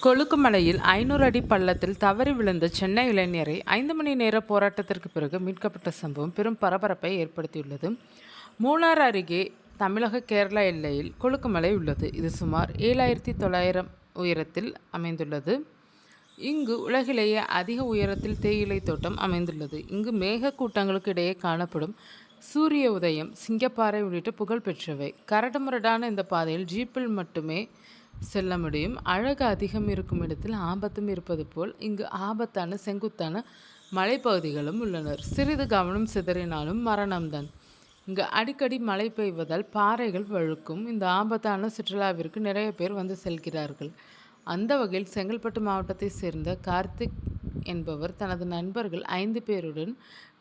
கொழுக்குமலையில் 500 அடி பள்ளத்தில் தவறி விழுந்த சென்னை இளைஞரை 5 மணி நேர போராட்டத்திற்கு பிறகு மீட்கப்பட்ட சம்பவம் பெரும் பரபரப்பை ஏற்படுத்தியுள்ளது. மூணார் அருகே தமிழக கேரளா எல்லையில் கொழுக்குமலை உள்ளது. இது சுமார் 7900 உயரத்தில் அமைந்துள்ளது. இங்கு உலகிலேயே அதிக உயரத்தில் தேயிலை தோட்டம் அமைந்துள்ளது. இங்கு மேகக்கூட்டங்களுக்கு இடையே காணப்படும் சூரிய உதயம், சிங்கப்பாறை உள்ளிட்ட புகழ் பெற்றவை. கரடுமுரடான இந்த பாதையில் ஜீப்பில் மட்டுமே செல்ல முடியும். அழகு அதிகம் இருக்கும் இடத்தில் ஆபத்தும் இருப்பது போல் இங்கு ஆபத்தான செங்குத்தான மலைப்பகுதிகளும் உள்ளனர். சிறிது கவனம் சிதறினாலும் மரணம்தான். இங்கு அடிக்கடி மழை பெய்வதால் பாறைகள் வழுக்கும். இந்த ஆபத்தான சுற்றுலாவிற்கு நிறைய பேர் வந்து செல்கிறார்கள். அந்த வகையில் செங்கல்பட்டு மாவட்டத்தை சேர்ந்த கார்த்திக் என்பவர் தனது நண்பர்கள் 5 பேருடன்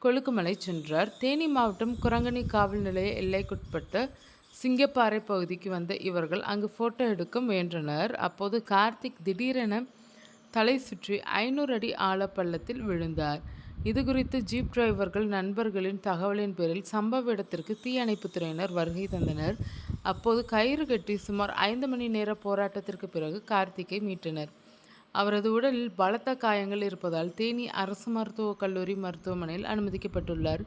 கொழுக்குமலை சென்றார். தேனி மாவட்டம் குரங்கணி காவல் நிலைய எல்லைக்குட்பட்ட சிங்கப்பாறை பகுதிக்கு வந்த இவர்கள் அங்கு போட்டோ எடுக்க முயன்றனர். அப்போது கார்த்திக் திடீரென தலை சுற்றி 500 அடி ஆழ பள்ளத்தில் விழுந்தார். இதுகுறித்து ஜீப் டிரைவர்கள் நண்பர்களின் தகவலின் பேரில் சம்பவ இடத்திற்கு தீயணைப்புத்துறையினர் வருகை தந்தனர். அப்போது கயிறு கட்டி சுமார் 5 மணி நேர போராட்டத்திற்கு பிறகு கார்த்திக்கை மீட்டனர். அவரது உடலில் பலத்த காயங்கள் இருப்பதால் தேனி அரசு மருத்துவக் கல்லூரி மருத்துவமனையில் அனுமதிக்கப்பட்டுள்ளார்.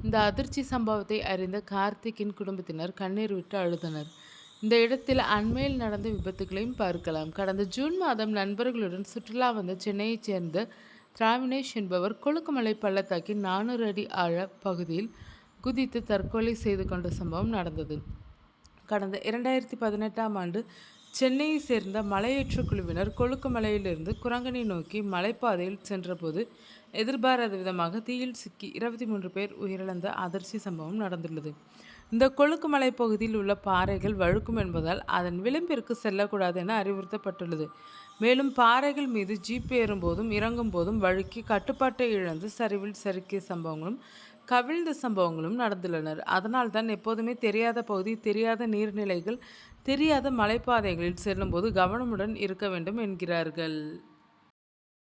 இந்த அதிர்ச்சி சம்பவத்தை அறிந்த கார்த்திக்கின் குடும்பத்தினர் கண்ணீர் விட்டு அழுதனர். இந்த இடத்தில் அண்மையில் நடந்த விபத்துகளையும் பார்க்கலாம். கடந்த ஜூன் மாதம் நண்பர்களுடன் சுற்றுலா வந்த சென்னையைச் சேர்ந்த திராவினேஷ் என்பவர் கொழுக்குமலை பள்ளத்தாக்கின் 400 அடி ஆழ பகுதியில் குதித்து தற்கொலை செய்து கொண்ட சம்பவம் நடந்தது. கடந்த 2018ஆம் ஆண்டு சென்னையை சேர்ந்த மலையேற்ற குழுவினர் கொழுக்குமலையிலிருந்து குரங்கணி நோக்கி மலைப்பாதையில் சென்றபோது எதிர்பாராத விதமாக தீயில் சிக்கி 23 பேர் உயிரிழந்த அதிர்ச்சி சம்பவம் நடந்துள்ளது. இந்த கொழுக்குமலை பகுதியில் உள்ள பாறைகள் வழுக்கும் என்பதால் அதன் விளிம்பிற்கு செல்லக்கூடாது என அறிவுறுத்தப்பட்டுள்ளது. மேலும் பாறைகள் மீது ஜீப் ஏறும்போதும் இறங்கும் போதும் வழுக்கி கட்டுப்பாட்டை இழந்து சரிவில் சறுக்கிய சம்பவங்களும் கவிழ்ந்த சம்பவங்களும் நடந்துள்ளனர். அதனால்தான் எப்போதுமே தெரியாத பகுதி, தெரியாத நீர்நிலைகள், தெரியாத மலைப்பாதைகளில் செல்லும்போது கவனமுடன் இருக்க வேண்டும் என்கிறார்கள்.